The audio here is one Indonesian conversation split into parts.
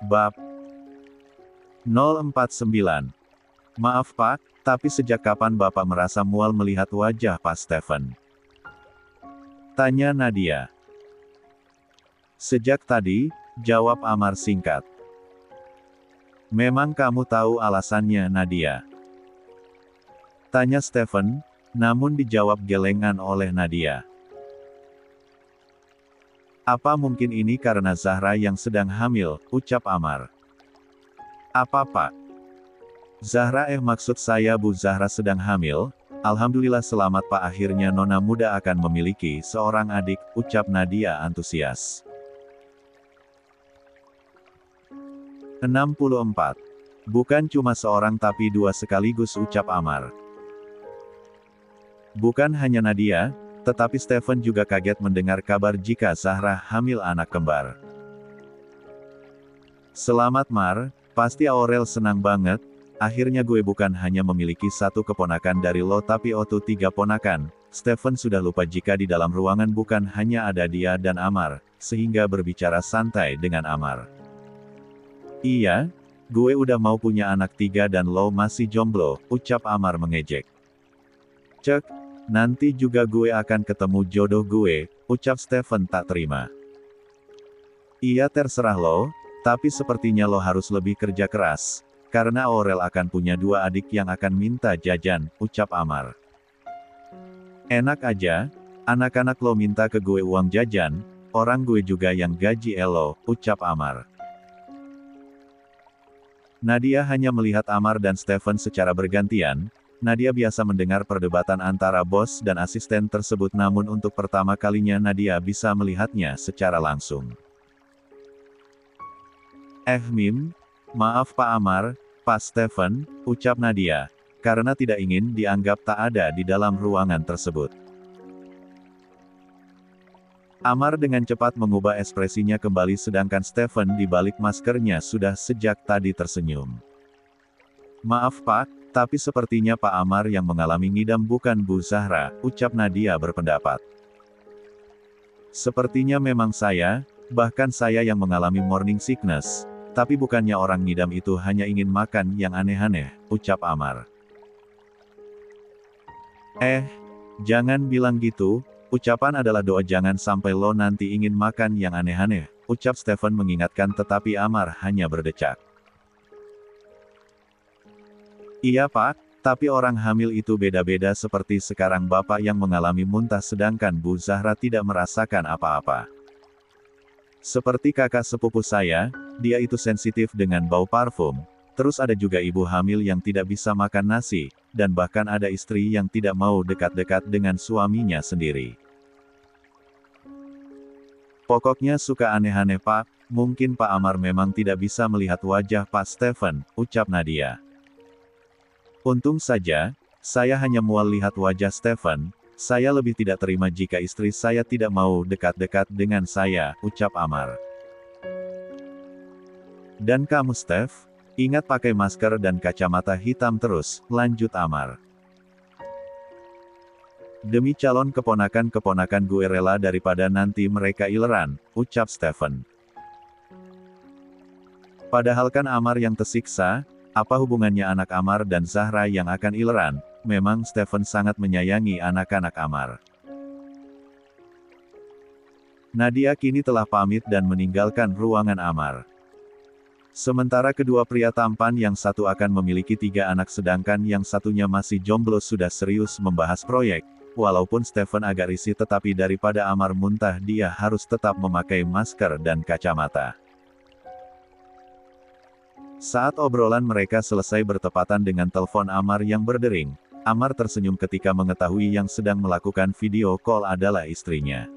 Bab 049. Maaf Pak, tapi sejak kapan Bapak merasa mual melihat wajah Pak Stephen? Tanya Nadia. Sejak tadi, jawab Amar singkat. Memang kamu tahu alasannya Nadia? Tanya Stephen, namun dijawab gelengan oleh Nadia. Apa mungkin ini karena Zahra yang sedang hamil, ucap Amar. Apa Pak? Zahra maksud saya Bu Zahra sedang hamil, Alhamdulillah selamat Pak akhirnya Nona muda akan memiliki seorang adik, ucap Nadia antusias. 64. Bukan cuma seorang tapi dua sekaligus ucap Amar. Bukan hanya Nadia, tetapi Stephen juga kaget mendengar kabar jika Zahra hamil anak kembar. Selamat Mar, pasti Aurel senang banget, akhirnya gue bukan hanya memiliki satu keponakan dari lo tapi otu 3 ponakan. Stephen sudah lupa jika di dalam ruangan bukan hanya ada dia dan Amar, sehingga berbicara santai dengan Amar. Iya, gue udah mau punya anak 3 dan lo masih jomblo, ucap Amar mengejek. Cek, nanti juga gue akan ketemu jodoh gue, ucap Stephen tak terima. Iya terserah lo, tapi sepertinya lo harus lebih kerja keras, karena Aurel akan punya 2 adik yang akan minta jajan, ucap Amar. Enak aja, anak-anak lo minta ke gue uang jajan, orang gue juga yang gaji elo, ucap Amar. Nadia hanya melihat Amar dan Stephen secara bergantian. Nadia biasa mendengar perdebatan antara bos dan asisten tersebut namun untuk pertama kalinya Nadia bisa melihatnya secara langsung. Mim, maaf Pak Amar, Pak Stephen, ucap Nadia, karena tidak ingin dianggap tak ada di dalam ruangan tersebut. Amar dengan cepat mengubah ekspresinya kembali sedangkan Stephen di balik maskernya sudah sejak tadi tersenyum. Maaf Pak, tapi sepertinya Pak Amar yang mengalami ngidam bukan Bu Zahra, ucap Nadia berpendapat. Sepertinya memang saya, bahkan saya yang mengalami morning sickness, tapi bukannya orang ngidam itu hanya ingin makan yang aneh-aneh, ucap Amar. Jangan bilang gitu, ucapan adalah doa jangan sampai lo nanti ingin makan yang aneh-aneh, ucap Stephen mengingatkan tetapi Amar hanya berdecak. Iya Pak, tapi orang hamil itu beda-beda seperti sekarang Bapak yang mengalami muntah sedangkan Bu Zahra tidak merasakan apa-apa. Seperti kakak sepupu saya, dia itu sensitif dengan bau parfum, terus ada juga ibu hamil yang tidak bisa makan nasi, dan bahkan ada istri yang tidak mau dekat-dekat dengan suaminya sendiri. Pokoknya suka aneh-aneh Pak, mungkin Pak Amar memang tidak bisa melihat wajah Pak Stephen, ucap Nadia. Untung saja, saya hanya mual lihat wajah Stephen, saya lebih tidak terima jika istri saya tidak mau dekat-dekat dengan saya, ucap Amar. Dan kamu Steph, ingat pakai masker dan kacamata hitam terus, lanjut Amar. Demi calon keponakan-keponakan gue rela daripada nanti mereka ileran, ucap Stephen. Padahal kan Amar yang tersiksa, apa hubungannya anak Amar dan Zahra yang akan ileran, memang Stephen sangat menyayangi anak-anak Amar. Nadia kini telah pamit dan meninggalkan ruangan Amar. Sementara kedua pria tampan yang satu akan memiliki 3 anak sedangkan yang satunya masih jomblo sudah serius membahas proyek, walaupun Stephen agak risih tetapi daripada Amar muntah dia harus tetap memakai masker dan kacamata. Saat obrolan mereka selesai bertepatan dengan telepon Amar yang berdering, Amar tersenyum ketika mengetahui yang sedang melakukan video call adalah istrinya.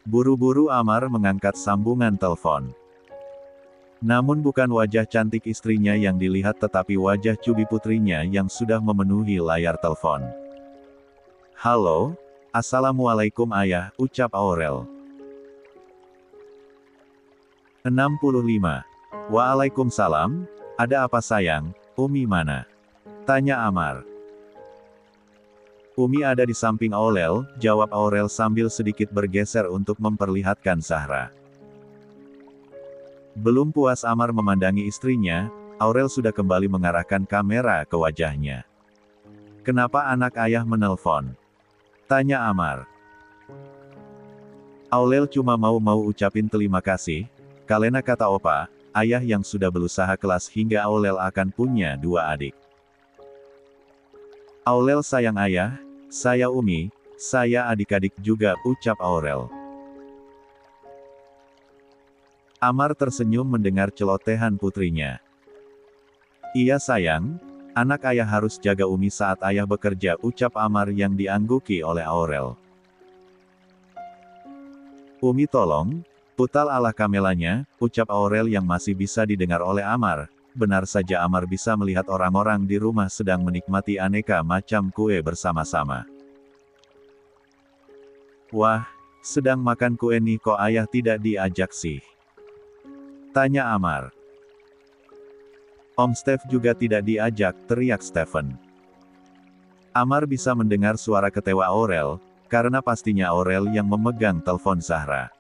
Buru-buru Amar mengangkat sambungan telepon. Namun bukan wajah cantik istrinya yang dilihat tetapi wajah cubi putrinya yang sudah memenuhi layar telepon. Halo, Assalamualaikum Ayah, ucap Aurel. 65. Waalaikumsalam, ada apa sayang, Umi mana? Tanya Amar. Umi ada di samping Aurel, jawab Aurel sambil sedikit bergeser untuk memperlihatkan Zahra. Belum puas Amar memandangi istrinya, Aurel sudah kembali mengarahkan kamera ke wajahnya. "Kenapa anak ayah menelpon?" tanya Amar. Aurel cuma mau ucapin terima kasih, Kalena, kata Opa, ayah yang sudah berusaha kelas hingga Aurel akan punya 2 adik. "Aurel sayang ayah, saya Umi, saya adik-adik juga," ucap Aurel. Amar tersenyum mendengar celotehan putrinya. "Iya sayang, anak ayah harus jaga Umi saat ayah bekerja," ucap Amar yang diangguki oleh Aurel. "Umi tolong, putar ala kamelanya," ucap Aurel yang masih bisa didengar oleh Amar. Benar saja Amar bisa melihat orang-orang di rumah sedang menikmati aneka macam kue bersama-sama. "Wah, sedang makan kue nih kok ayah tidak diajak sih?" tanya Amar. "Om Steve juga tidak diajak," teriak Stephen. Amar bisa mendengar suara kecewa Aurel, karena pastinya Aurel yang memegang telepon Zahra.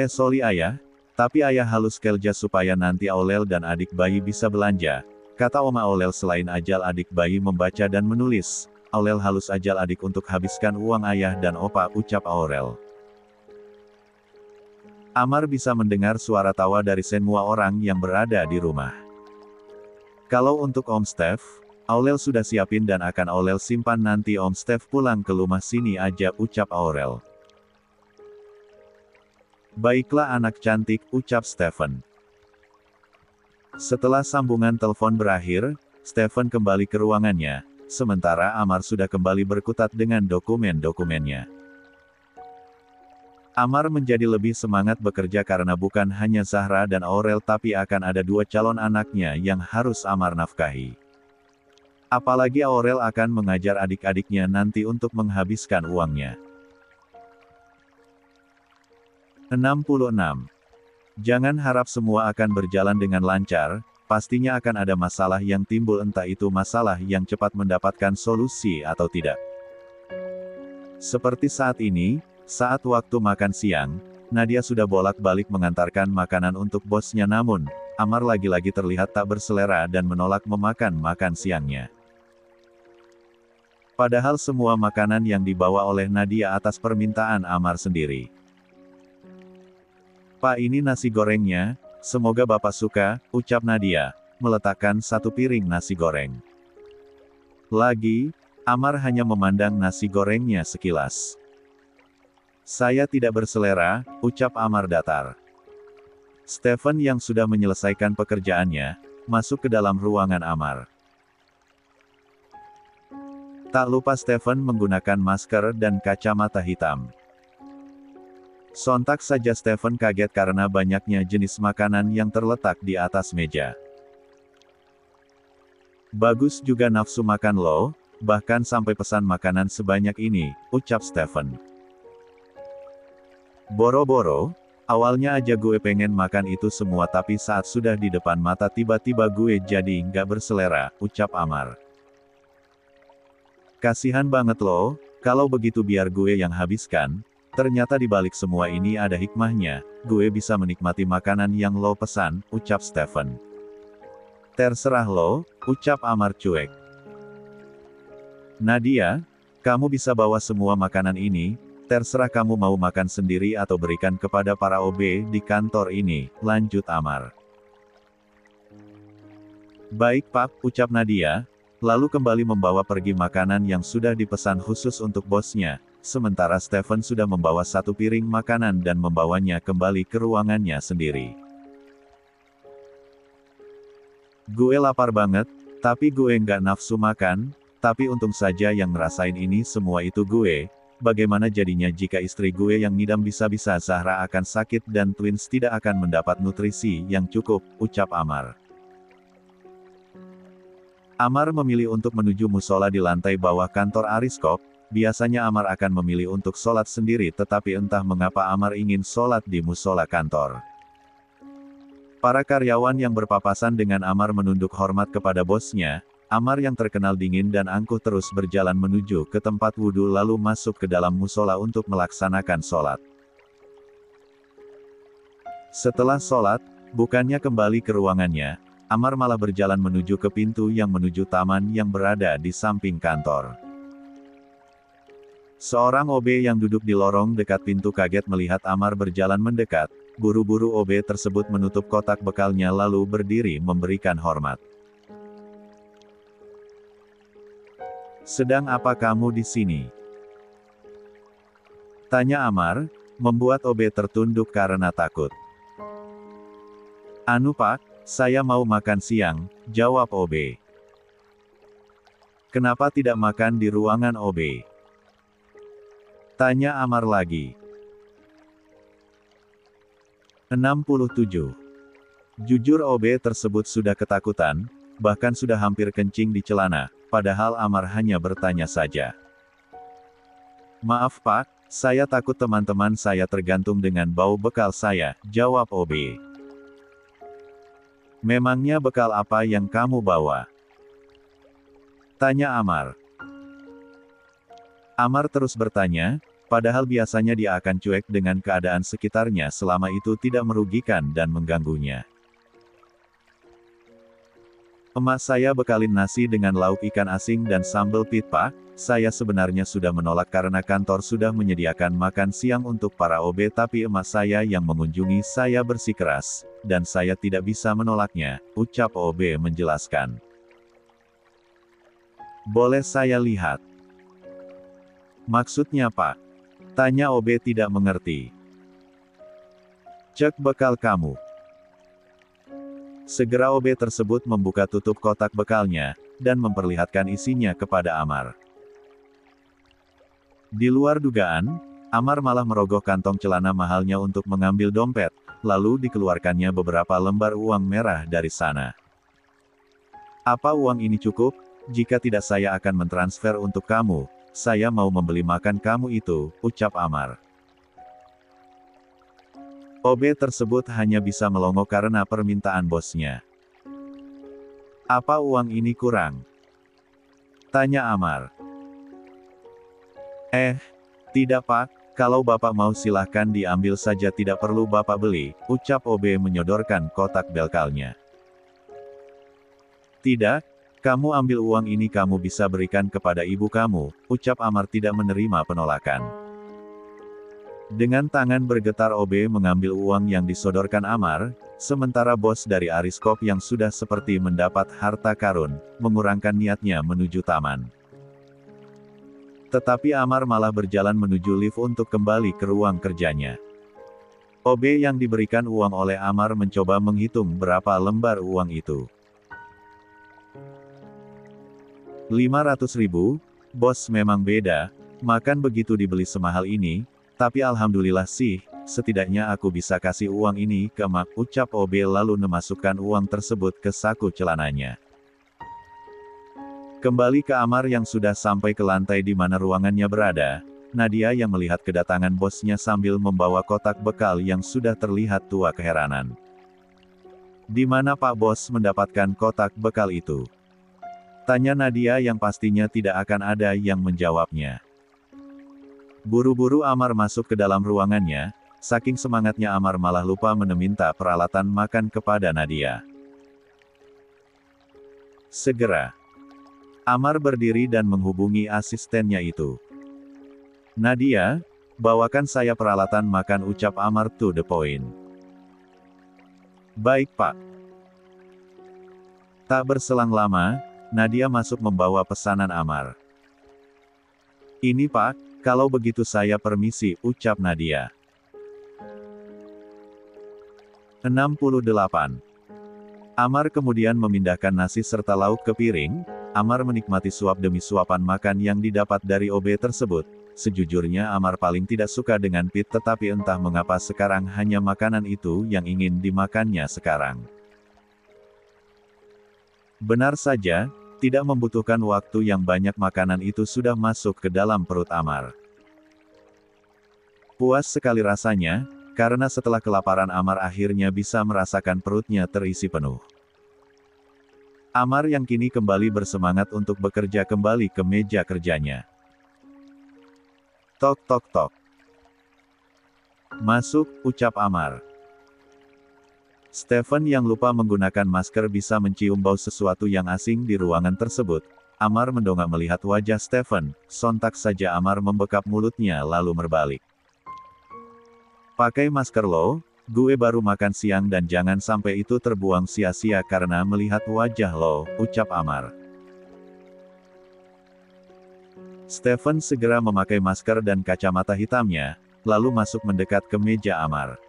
"Sorry ayah, tapi ayah halus kerja supaya nanti Aurel dan adik bayi bisa belanja," kata Oma Aurel. Selain ajal adik bayi membaca dan menulis, Aurel halus ajal adik untuk habiskan uang ayah dan opa, ucap Aurel. Amar bisa mendengar suara tawa dari semua orang yang berada di rumah. "Kalau untuk Om Steve, Aurel sudah siapin dan akan Aurel simpan nanti Om Steve pulang ke rumah sini aja," ucap Aurel. "Baiklah anak cantik," ucap Stephen. Setelah sambungan telepon berakhir, Stephen kembali ke ruangannya, sementara Amar sudah kembali berkutat dengan dokumen-dokumennya. Amar menjadi lebih semangat bekerja karena bukan hanya Zahra dan Aurel tapi akan ada 2 calon anaknya yang harus Amar nafkahi. Apalagi Aurel akan mengajar adik-adiknya nanti untuk menghabiskan uangnya. 66. Jangan harap semua akan berjalan dengan lancar, pastinya akan ada masalah yang timbul, entah itu masalah yang cepat mendapatkan solusi atau tidak. Seperti saat ini, saat waktu makan siang, Nadia sudah bolak-balik mengantarkan makanan untuk bosnya, namun Amar lagi-lagi terlihat tak berselera dan menolak memakan makan siangnya. Padahal semua makanan yang dibawa oleh Nadia atas permintaan Amar sendiri. "Pak, ini nasi gorengnya, semoga Bapak suka," ucap Nadia, meletakkan 1 piring nasi goreng. Lagi, Amar hanya memandang nasi gorengnya sekilas. "Saya tidak berselera," ucap Amar datar. Stephen yang sudah menyelesaikan pekerjaannya, masuk ke dalam ruangan Amar. Tak lupa Stephen menggunakan masker dan kacamata hitam. Sontak saja Stephen kaget karena banyaknya jenis makanan yang terletak di atas meja. "Bagus juga nafsu makan lo, bahkan sampai pesan makanan sebanyak ini," ucap Stephen. "Boro-boro, awalnya aja gue pengen makan itu semua tapi saat sudah di depan mata tiba-tiba gue jadi nggak berselera," ucap Amar. "Kasihan banget lo, kalau begitu biar gue yang habiskan, ternyata di balik semua ini ada hikmahnya, gue bisa menikmati makanan yang lo pesan," ucap Stephen. "Terserah lo," ucap Amar cuek. "Nadia, kamu bisa bawa semua makanan ini, terserah kamu mau makan sendiri atau berikan kepada para OB di kantor ini," lanjut Amar. "Baik Pak," ucap Nadia, lalu kembali membawa pergi makanan yang sudah dipesan khusus untuk bosnya, sementara Stephen sudah membawa 1 piring makanan dan membawanya kembali ke ruangannya sendiri. "Gue lapar banget, tapi gue nggak nafsu makan, tapi untung saja yang ngerasain ini semua itu gue. Bagaimana jadinya jika istri gue yang ngidam, bisa-bisa Zahra akan sakit dan twins tidak akan mendapat nutrisi yang cukup," ucap Amar. Amar memilih untuk menuju musola di lantai bawah kantor Ariskop. Biasanya Amar akan memilih untuk sholat sendiri, tetapi entah mengapa Amar ingin sholat di musola kantor. Para karyawan yang berpapasan dengan Amar menunduk hormat kepada bosnya. Amar yang terkenal dingin dan angkuh terus berjalan menuju ke tempat wudhu lalu masuk ke dalam musola untuk melaksanakan sholat. Setelah sholat, bukannya kembali ke ruangannya, Amar malah berjalan menuju ke pintu yang menuju taman yang berada di samping kantor. Seorang OB yang duduk di lorong dekat pintu kaget melihat Amar berjalan mendekat. Buru-buru OB tersebut menutup kotak bekalnya lalu berdiri memberikan hormat. "Sedang apa kamu di sini?" tanya Amar, membuat OB tertunduk karena takut. "Anu Pak, saya mau makan siang," jawab OB. "Kenapa tidak makan di ruangan OB?" tanya Amar lagi. 67. Jujur OB tersebut sudah ketakutan, bahkan sudah hampir kencing di celana, padahal Amar hanya bertanya saja. "Maaf Pak, saya takut teman-teman saya tergantung dengan bau bekal saya," jawab OB. "Memangnya bekal apa yang kamu bawa?" tanya Amar. Amar terus bertanya, padahal biasanya dia akan cuek dengan keadaan sekitarnya selama itu tidak merugikan dan mengganggunya. "Emak saya bekalin nasi dengan lauk ikan asing dan sambal pit Pak. Saya sebenarnya sudah menolak karena kantor sudah menyediakan makan siang untuk para OB tapi emak saya yang mengunjungi saya bersikeras, dan saya tidak bisa menolaknya," ucap OB menjelaskan. "Boleh saya lihat?" "Maksudnya Pak?" tanya OB tidak mengerti. "Cek bekal kamu." Segera OB tersebut membuka tutup kotak bekalnya, dan memperlihatkan isinya kepada Amar. Di luar dugaan, Amar malah merogoh kantong celana mahalnya untuk mengambil dompet, lalu dikeluarkannya beberapa lembar uang merah dari sana. "Apa uang ini cukup? Jika tidak saya akan mentransfer untuk kamu. Saya mau membeli makan kamu itu," ucap Amar. OB tersebut hanya bisa melongo karena permintaan bosnya. "Apa uang ini kurang?" tanya Amar. Tidak Pak, kalau Bapak mau silahkan diambil saja tidak perlu Bapak beli," ucap OB menyodorkan kotak bekalnya. "Tidak, kamu ambil uang ini kamu bisa berikan kepada ibu kamu," ucap Amar tidak menerima penolakan. Dengan tangan bergetar OB mengambil uang yang disodorkan Amar, sementara bos dari Ariskop yang sudah seperti mendapat harta karun, mengurangkan niatnya menuju taman. Tetapi Amar malah berjalan menuju lift untuk kembali ke ruang kerjanya. OB yang diberikan uang oleh Amar mencoba menghitung berapa lembar uang itu. 500.000, bos memang beda, makan begitu dibeli semahal ini, tapi alhamdulillah sih, setidaknya aku bisa kasih uang ini ke emak, ucap OB lalu memasukkan uang tersebut ke saku celananya. Kembali ke Amar yang sudah sampai ke lantai di mana ruangannya berada, Nadia yang melihat kedatangan bosnya sambil membawa kotak bekal yang sudah terlihat tua keheranan. "Di mana Pak Bos mendapatkan kotak bekal itu?" tanya Nadia yang pastinya tidak akan ada yang menjawabnya. Buru-buru Amar masuk ke dalam ruangannya, saking semangatnya Amar malah lupa meminta peralatan makan kepada Nadia. Segera, Amar berdiri dan menghubungi asistennya itu. "Nadia, bawakan saya peralatan makan," ucap Amar to the point. "Baik Pak." Tak berselang lama, Nadia masuk membawa pesanan Amar. "Ini Pak, kalau begitu saya permisi," ucap Nadia. 68. Amar kemudian memindahkan nasi serta lauk ke piring. Amar menikmati suap demi suapan makan yang didapat dari OB tersebut. Sejujurnya Amar paling tidak suka dengan pit tetapi entah mengapa sekarang hanya makanan itu yang ingin dimakannya sekarang. Benar saja, tidak membutuhkan waktu yang banyak makanan itu sudah masuk ke dalam perut Amar. Puas sekali rasanya, karena setelah kelaparan Amar akhirnya bisa merasakan perutnya terisi penuh. Amar yang kini kembali bersemangat untuk bekerja kembali ke meja kerjanya. "Tok tok tok. Masuk," ucap Amar. Stephen yang lupa menggunakan masker bisa mencium bau sesuatu yang asing di ruangan tersebut. Amar mendongak melihat wajah Stephen, sontak saja Amar membekap mulutnya lalu berbalik. Pakai masker lo, gue baru makan siang dan jangan sampai itu terbuang sia-sia karena melihat wajah lo, ucap Amar. Stephen segera memakai masker dan kacamata hitamnya, lalu masuk mendekat ke meja Amar.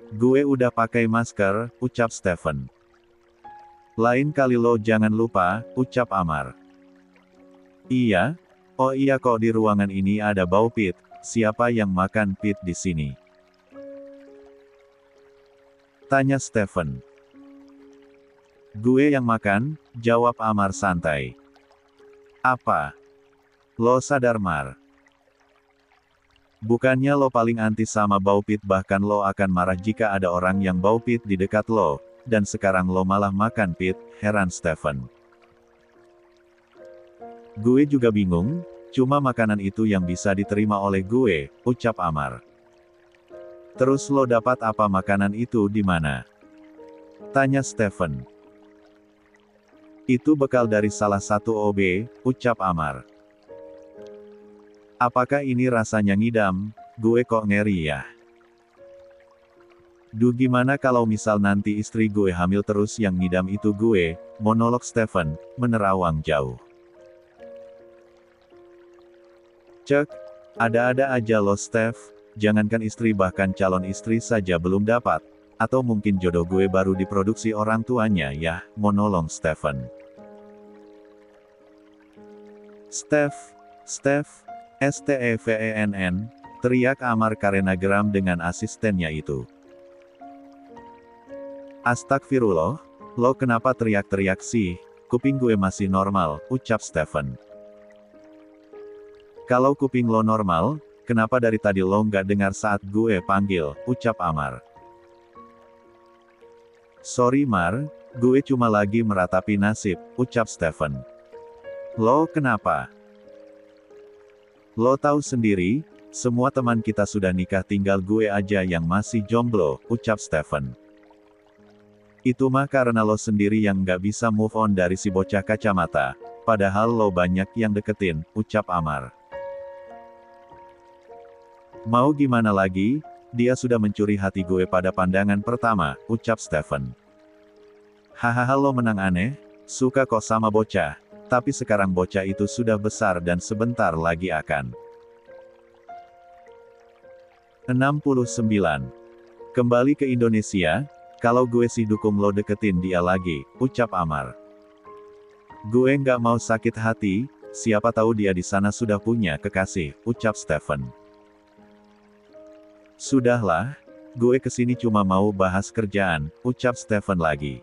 Gue udah pakai masker, ucap Stephen. Lain kali lo jangan lupa, ucap Amar. Iya? Oh iya kok di ruangan ini ada bau pit, siapa yang makan pit di sini? Tanya Stephen. Gue yang makan, jawab Amar santai. Apa? Lo sadar Mar? Bukannya lo paling anti sama bau pit, bahkan lo akan marah jika ada orang yang bau pit di dekat lo, dan sekarang lo malah makan pit, heran Stephen. Gue juga bingung, cuma makanan itu yang bisa diterima oleh gue, ucap Amar. Terus lo dapat apa makanan itu di mana? Tanya Stephen. Itu bekal dari salah satu OB, ucap Amar. Apakah ini rasanya ngidam? Gue kok ngeri ya. Duh gimana kalau misal nanti istri gue hamil terus yang ngidam itu gue, monolog Stephen, menerawang jauh. Cek, ada-ada aja lo Steph, jangankan istri bahkan calon istri saja belum dapat, atau mungkin jodoh gue baru diproduksi orang tuanya ya, monolog Stephen. Steph, STEVENN, teriak Amar karena geram dengan asistennya itu. Astagfirullah, lo kenapa teriak-teriak sih, kuping gue masih normal, ucap Stephen. Kalau kuping lo normal, kenapa dari tadi lo nggak dengar saat gue panggil, ucap Amar. Sorry Mar, gue cuma lagi meratapi nasib, ucap Stephen. Lo kenapa? Lo tahu sendiri, semua teman kita sudah nikah tinggal gue aja yang masih jomblo, ucap Stephen. Itu mah karena lo sendiri yang nggak bisa move on dari si bocah kacamata, padahal lo banyak yang deketin, ucap Amar. Mau gimana lagi, dia sudah mencuri hati gue pada pandangan pertama, ucap Stephen. Hahaha lo menang aneh, suka kok sama bocah. Tapi sekarang bocah itu sudah besar dan sebentar lagi akan 69. Kembali ke Indonesia, kalau gue sih dukung lo deketin dia lagi, ucap Amar. Gue nggak mau sakit hati, siapa tahu dia di sana sudah punya kekasih, ucap Stephen. Sudahlah, gue kesini cuma mau bahas kerjaan, ucap Stephen lagi.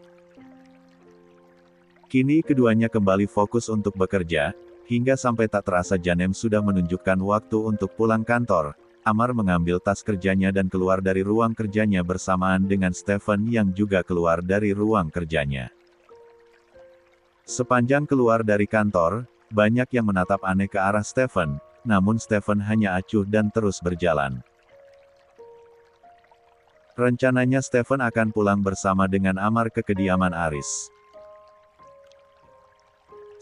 Kini keduanya kembali fokus untuk bekerja, hingga sampai tak terasa Janem sudah menunjukkan waktu untuk pulang kantor. Amar mengambil tas kerjanya dan keluar dari ruang kerjanya bersamaan dengan Stephen yang juga keluar dari ruang kerjanya. Sepanjang keluar dari kantor, banyak yang menatap aneh ke arah Stephen, namun Stephen hanya acuh dan terus berjalan. Rencananya Stephen akan pulang bersama dengan Amar ke kediaman Aris.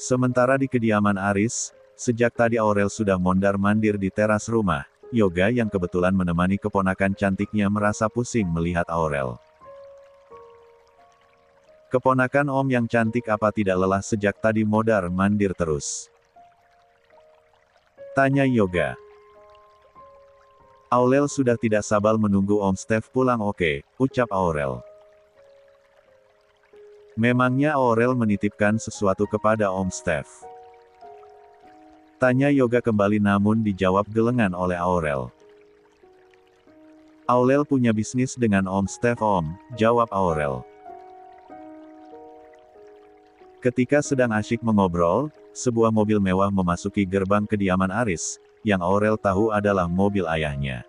Sementara di kediaman Aris, sejak tadi Aurel sudah mondar-mandir di teras rumah. Yoga yang kebetulan menemani keponakan cantiknya merasa pusing melihat Aurel. Keponakan Om yang cantik apa tidak lelah sejak tadi mondar-mandir terus? Tanya Yoga. Aurel sudah tidak sabar menunggu Om Steph pulang. Oke, ucap Aurel. Memangnya Aurel menitipkan sesuatu kepada Om Steph? Tanya Yoga kembali namun dijawab gelengan oleh Aurel. Aurel punya bisnis dengan Om Steph Om, jawab Aurel. Ketika sedang asyik mengobrol, sebuah mobil mewah memasuki gerbang kediaman Aris, yang Aurel tahu adalah mobil ayahnya.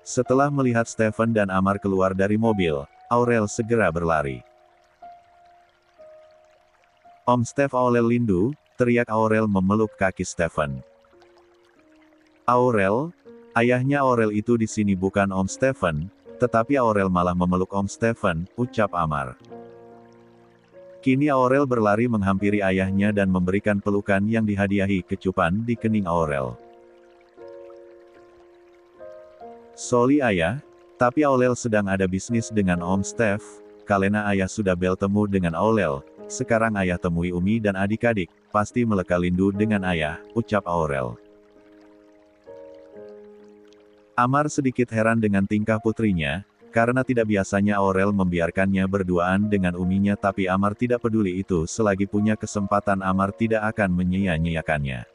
Setelah melihat Stephen dan Amar keluar dari mobil, Aurel segera berlari. Om Steph Aurel Lindu, teriak Aurel memeluk kaki Stephen. Aurel, ayahnya Aurel itu di sini bukan Om Stephen, Tetapi Aurel malah memeluk Om Stephen, ucap Amar. Kini Aurel berlari menghampiri ayahnya dan memberikan pelukan yang dihadiahi kecupan di kening Aurel. Sorry ayah, tapi Aurel sedang ada bisnis dengan Om Steph, kalena ayah sudah bertemu dengan Aurel, sekarang ayah temui Umi dan adik-adik, pasti mereka lindu dengan ayah, ucap Aurel. Amar sedikit heran dengan tingkah putrinya, karena tidak biasanya Aurel membiarkannya berduaan dengan uminya, tapi Amar tidak peduli itu selagi punya kesempatan Amar tidak akan menyia-nyiakannya.